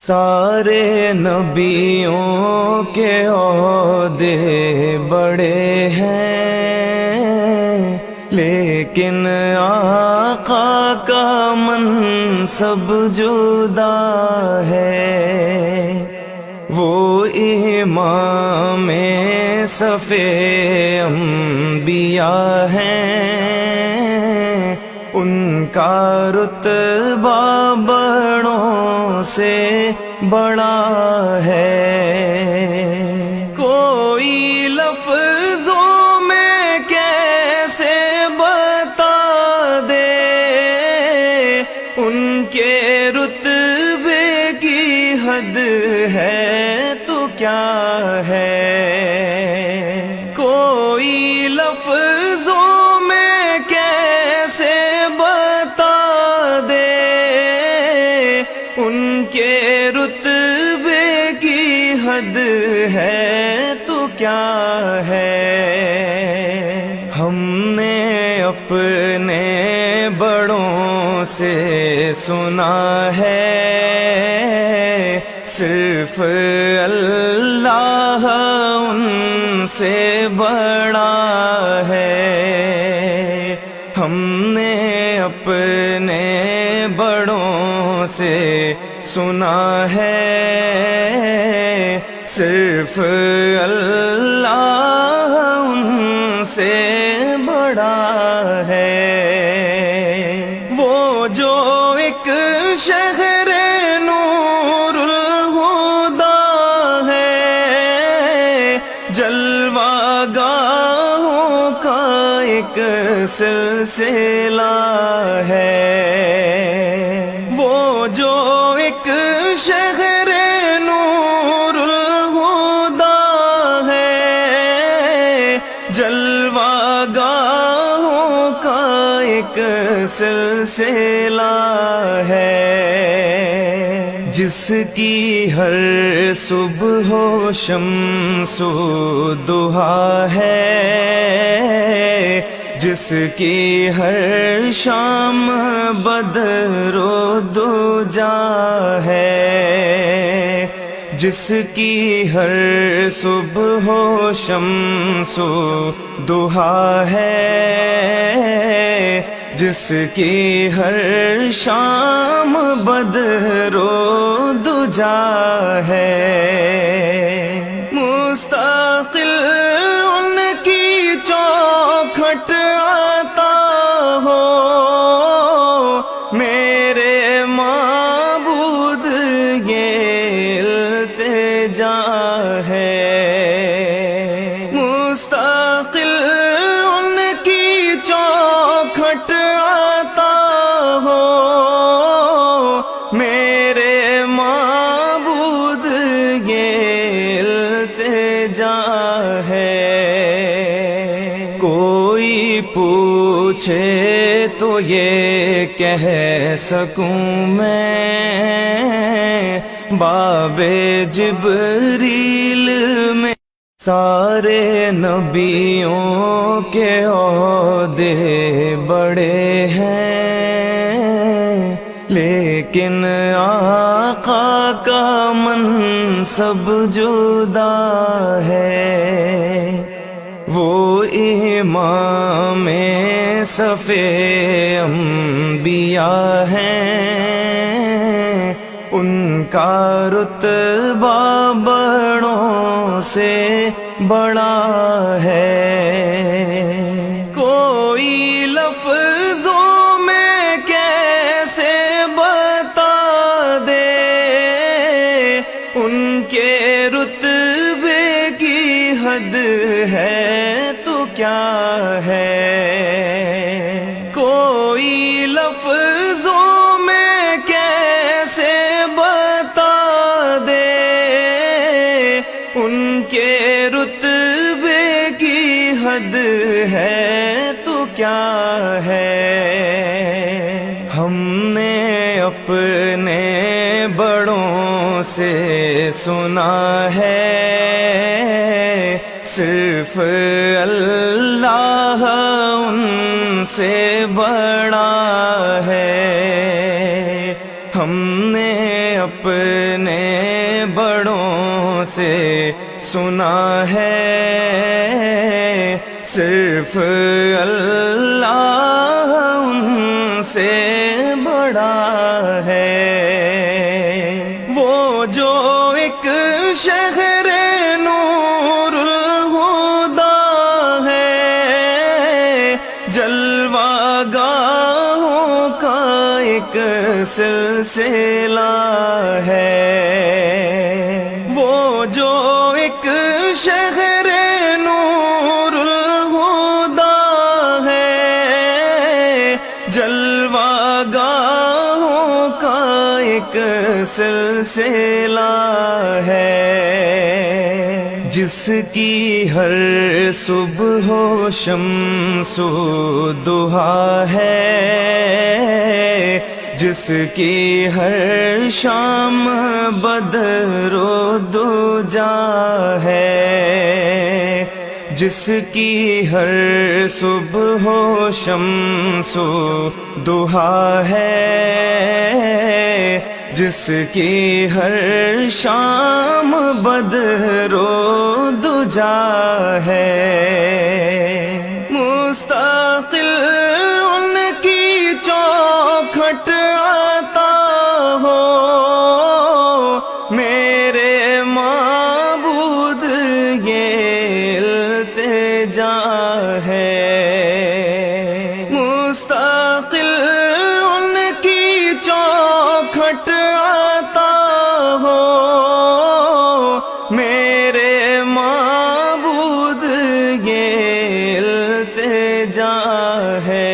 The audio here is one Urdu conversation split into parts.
سارے نبیوں کے عہدے بڑے ہیں، لیکن آقا کا منصب جدا ہے۔ وہ امام صف انبیاء ہیں، ان کا رتبہ بڑوں سے بڑا ہے۔ کوئی لفظوں میں کیسے بتا دے ان کے رتبے کی حد ہے تو کیا ہے۔ کوئی لفظوں میں کیسے بتا دے ان کے رتبے کی حد ہے تو کیا ہے۔ ہم نے اپنے بڑوں سے سنا ہے، صرف اللہ ان سے بڑا ہے۔ ہم نے اپنے بڑوں سے سنا ہے، صرف اللہ ان سے بڑا ہے۔ وہ جو ایک شہر نور الہدا ہے، جلوہ گاہوں کا ایک سلسلہ ہے۔ وہ جو ایک شہر نور الہدا ہے، جلوہ گاہوں کا ایک سلسلہ ہے۔ جس کی ہر صبح و شمس و ضحیٰ ہے، جس کی ہر شام بدر و دجا ہے، جس کی ہر صبح و شمس و ضحیٰ ہے، جس کی ہر شام بدر و دجا ہے۔ مستقل ان کی چوکھٹ آتا ہو، میرے معبود یہ التجا ہے۔ مستقل ان کی چوکھٹ آتا ہو، میرے معبود یہ التجا ہے۔ کوئی پوچھے تو یہ کہہ سکوں میں، باب جبریل میں سارے نبیوں کے عہدے بڑے ہیں، لیکن آقا کا منصب جدا ہے۔ وہ امام صف انبیاء ہیں، ان کا رتبہ بڑوں سے بڑا ہے۔ کوئی لفظوں میں کیسے بتا دے ان کے رتبے کی حد ہے تو کیا ہے۔ کوئی لفظوں میں کیسے بتا دے ان کے رتبے کی حد ہے تو کیا ہے۔ ہم نے اپنے بڑوں سے سنا ہے، صرف اللہ ان سے بڑا ہے۔ ہم نے اپنے اپنے بڑوں سے سنا ہے، صرف اللہ ان سے بڑا ہے۔ وہ جو ایک شہر نور الہدا ہے، جلوہ گاہوں کا ایک سلسلہ ہے۔ وہ جو ایک شہر نور الہدا ہے، جلوہ گاہوں کا ایک سلسلہ ہے۔ جس کی ہر صبح و شمس و ضحیٰ ہے، جس کی ہر شام بدر و دجا ہے، جس کی ہر صبح و شمس و ضحیٰ ہے، جس کی ہر شام بدر و دجا ہے، مستقل ان کی چوکھٹ آتا ہو، میرے معبود یہ التجا ہے۔ مستقل ان کی چوکھٹ آتا ہو، میرے معبود یہ التجا ہے۔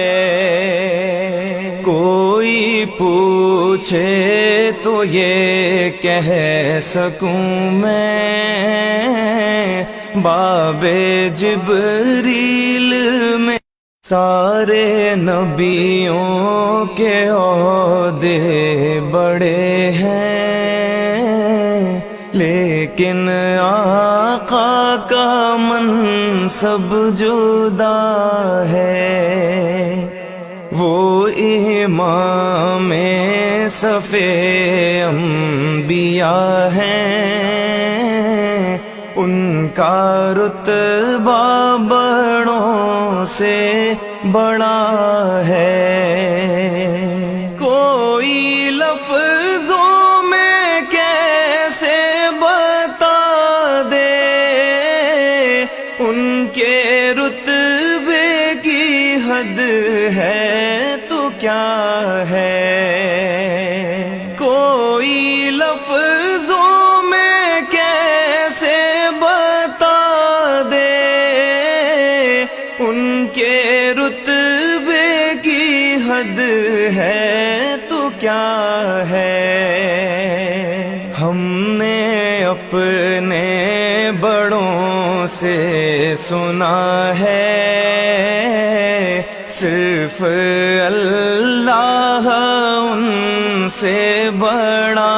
کوئی پوچھے تو یہ کہہ سکوں میں، باب جبریل میں سارے نبیوں کے عہدے بڑے ہیں، لیکن آقا کا منصب جدا ہے۔ وہ امام صف انبیاء ہیں، ان کا رتبہ بڑوں سے بڑا ہے۔ کوئی لفظوں میں کیسے بتا دے ان کے رتبے کی حد ہے تو کیا ہے۔ کوئی لفظوں میں کیسے بتا دے ان کے رتبے کی حد ہے تو کیا ہے۔ ہم نے اپنے بڑوں سے سنا ہے، صرف اللہ ان سے بڑا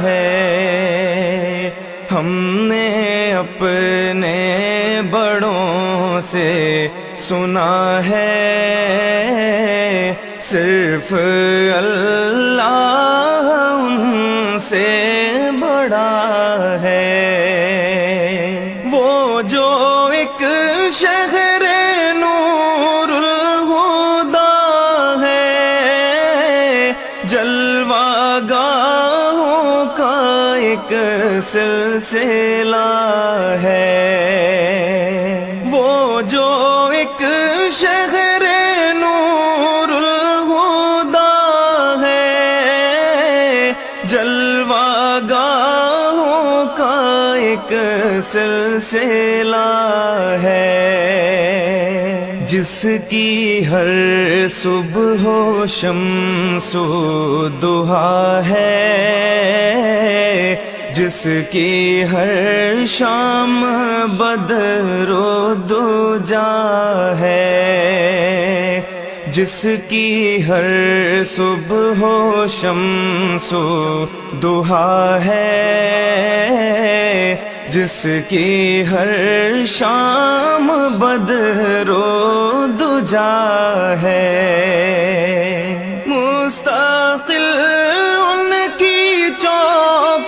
ہے۔ ہم نے اپنے بڑوں سے سنا ہے، صرف اللہ ان سے بڑا ہے۔ وہ جو ایک شہر نور الہدا ہے، جلوہ گاہوں کا ایک سلسلہ ہے۔ وہ جو ایک شہر نور الہدا ہے، جلوہ گاہوں کا ایک سلسلہ ہے۔ جس کی ہر صبح و شمس و ضحیٰ ہے، جس کی ہر شام بدر و دجا ہے، جس کی ہر صبح و شمس و ضحیٰ ہے، جس کی ہر شام بدر و دجا ہے، مستقل ان کی چوک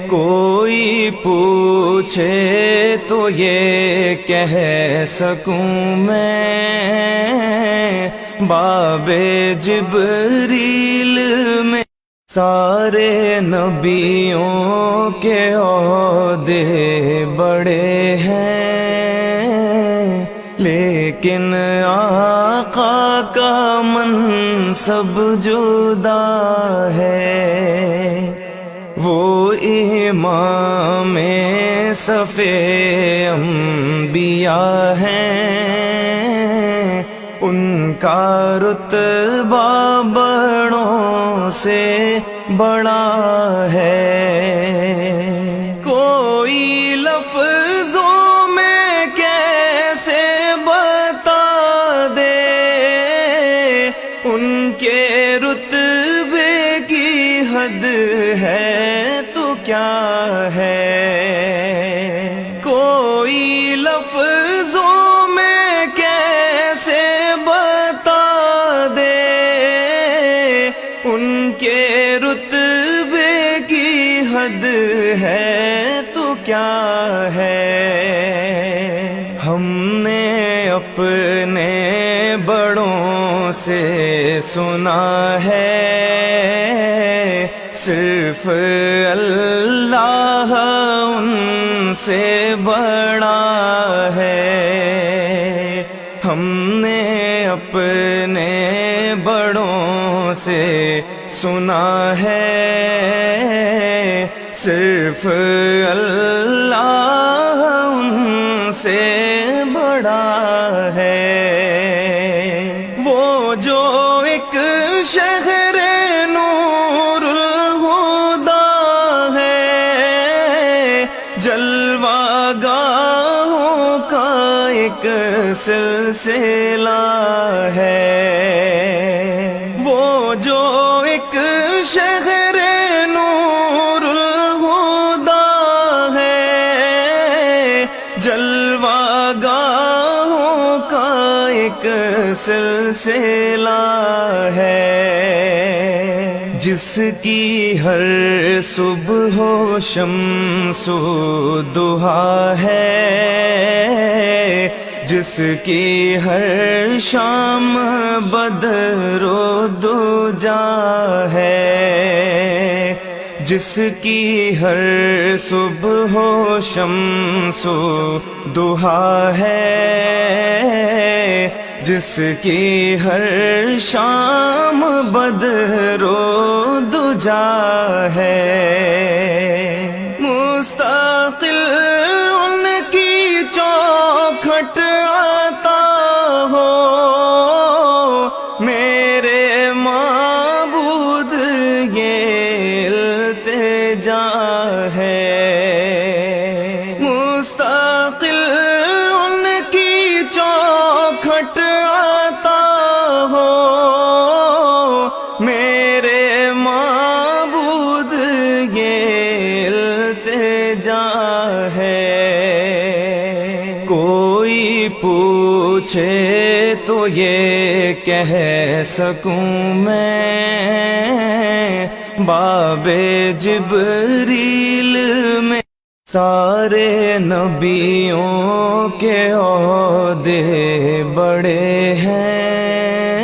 کوئی پوچھے تو یہ کہہ سکوں میں، باب جبریل میں سارے نبیوں کے عہدے بڑے ہیں، لیکن آقا کا منصب جدا ہے۔ وہ امام صف انبیاء ہیں، ان کا رتبہ بڑوں سے بڑا ہے۔ کوئی لفظوں میں کیسے بتا دے ان کے رتبے کی حد ہے تو کیا ہے۔ کوئی لفظوں میں کیسے بتا دے ان کے رتبے کی حد ہے تو کیا ہے۔ ہم نے اپنے بڑوں سے سنا ہے، صرف اللہ ان سے بڑا ہے۔ ہم نے اپنے بڑوں سے سنا ہے، صرف اللہ ان سے بڑا ہے۔ وہ جو ایک شہر نور الہدا ہے، جلوہ گاہوں کا ایک سلسلہ ہے۔ وہ جو ایک شہر نور الہدا ہے، جلوہ گاہوں کا ایک سلسلہ ہے۔ جس کی ہر صبح و شمس و ضحیٰ ہے، جس کی ہر شام بدر و دجا ہے، جس کی ہر صبح و شمس و ضحیٰ ہے، جس کی ہر شام بدر و دجا ہے۔ مستقل ان کی چوکھٹ آتا ہو، میرے معبود یہ التجا ہے۔ مستقل ان کی چوکھٹ آتا ہو، میرے معبود یہ التجا ہے۔ کوئی پوچھے تو یہ کہہ سکوں میں، باب جبریل میں سارے نبیوں کے عہدے بڑے ہیں،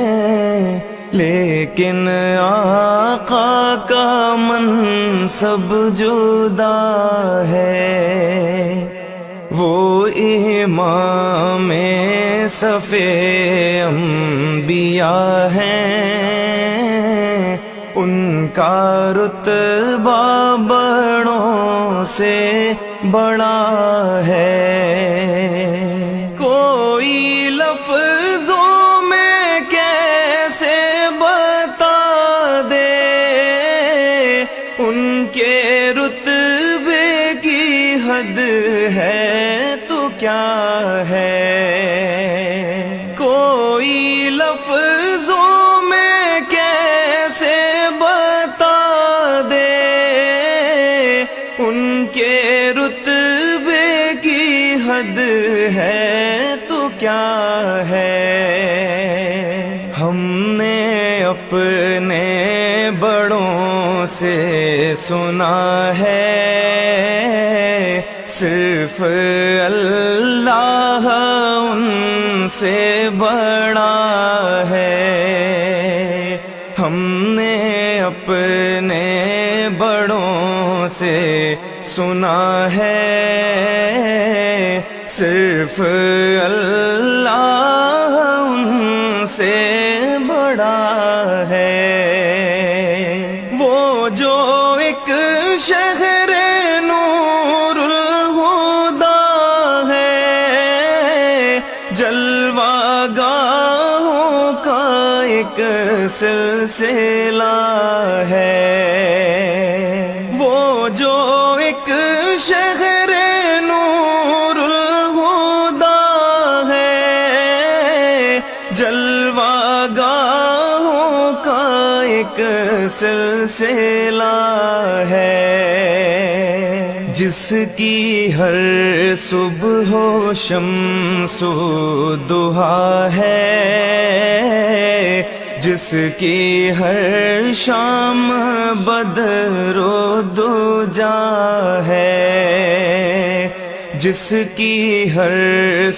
لیکن آقا کا منصب جدا ہے۔ وہ امام صف انبیاء ہیں، ان کا رتبہ بڑوں سے بڑا ہے۔ کوئی لفظوں میں کیسے بتا دے ان کے رتبے کی حد ہے تو کیا ہے۔ کوئی لفظوں میں کیسے بتا دے ان کے رتبے کی حد ہے تو کیا ہے۔ ہم نے اپنے بڑوں سے سنا ہے، صرف اللہ ان سے بڑا ہے۔ ہم نے اپنے بڑوں سے سنا ہے، صرف اللہ ان سے بڑا ہے۔ وہ جو ایک شہر نور الہدا ہے، جلوہ گاہوں کا ایک سلسلہ ہے۔ وہ جو ایک شہر نور الہدا ہے، جلوہ گاہوں کا ایک سلسلہ ہے۔ جس کی ہر صبح و شمس و ضحیٰ ہے، جس کی ہر شام بدر و دجا ہے، جس کی ہر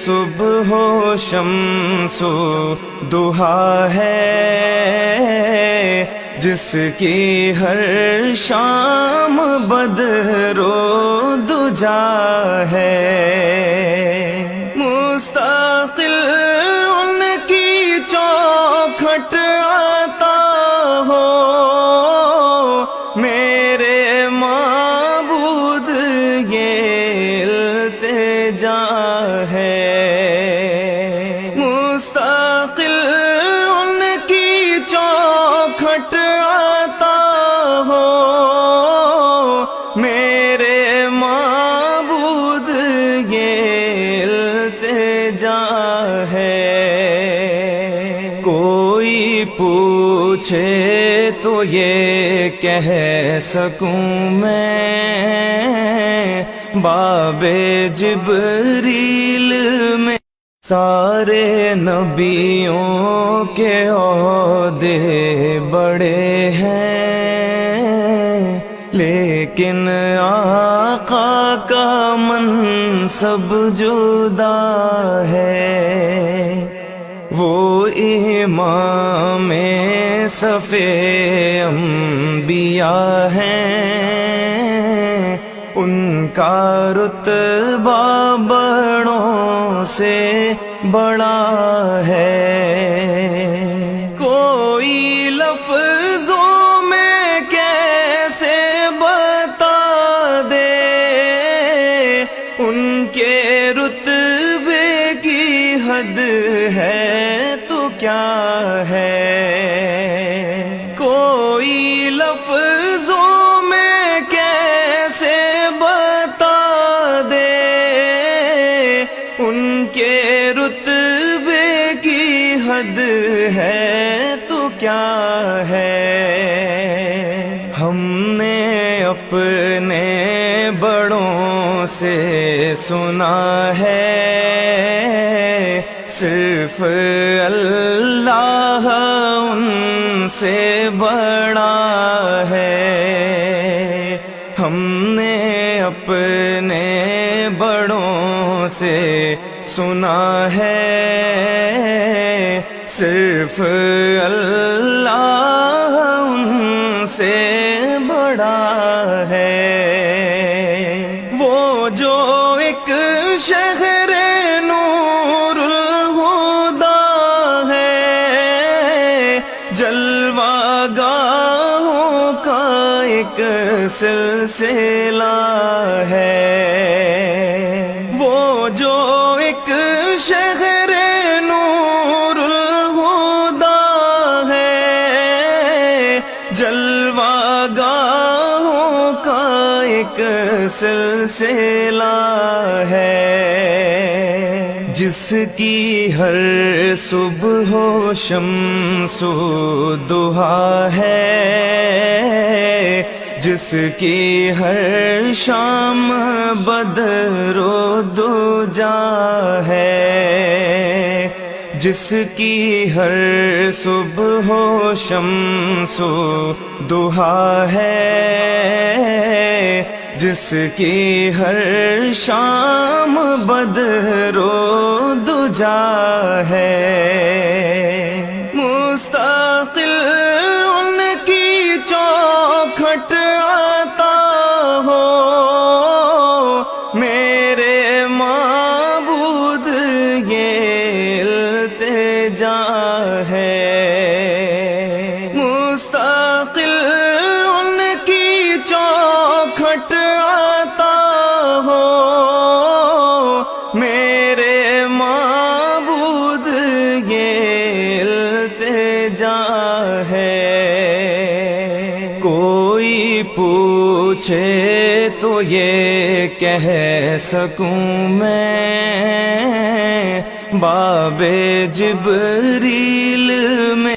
صبح و شمس و ضحیٰ ہے، جس کی ہر شام بدر و دجا ہے۔ مستقل ان کی چوکھٹ آتا ہو، میرے معبود یہ التجا ہے۔ مستقل ان کی چوکھٹ آتا ہو، میرے معبود یہ التجا ہے۔ کوئی پوچھے تو یہ کہہ سکوں میں، باب جبریل میں سارے نبیوں کے عہدے بڑے ہیں، لیکن آقا کا منصب جدا ہے۔ وہ امام صف انبیاء ہیں، ان کا رتبہ بڑوں سے بڑا ہے۔ کوئی لفظوں میں کیسے بتا دے ان کے رتبے کی حد ہے تو کیا ہے۔ کوئی لفظوں میں کیسے بتا دے ان کے رتبے کی حد ہے تو کیا ہے۔ ہم نے اپنے بڑوں سے سنا ہے، صرف اللہ ان سے بڑا ہے۔ ہم نے اپنے بڑوں سے سنا ہے، صرف اللہ ان سے بڑا ہے۔ وہ جو ایک شہر نور الہدا ہے، جلوہ گاہوں کا ایک سلسلہ ہے۔ وہ جو ایک شہر نور الہدا ہے، جلوہ گاہوں کا ایک سلسلہ ہے۔ جس کی ہر صبح و شمس و ضحیٰ ہے، جس کی ہر شام بدر و دجا ہے، جس کی ہر صبح و شمس و ضحیٰ ہے، جس کی ہر شام بدر و دجا ہے، مستقل ان کی چوکھٹ عطا ہو، میرے معبود یہ التجا ہے، مستقل ان کی چوکھٹ عطا ہو، میرے معبود یہ التجا ہے۔ کوئی پوچھے تو یہ کہہ سکوں میں، باب جبریل میں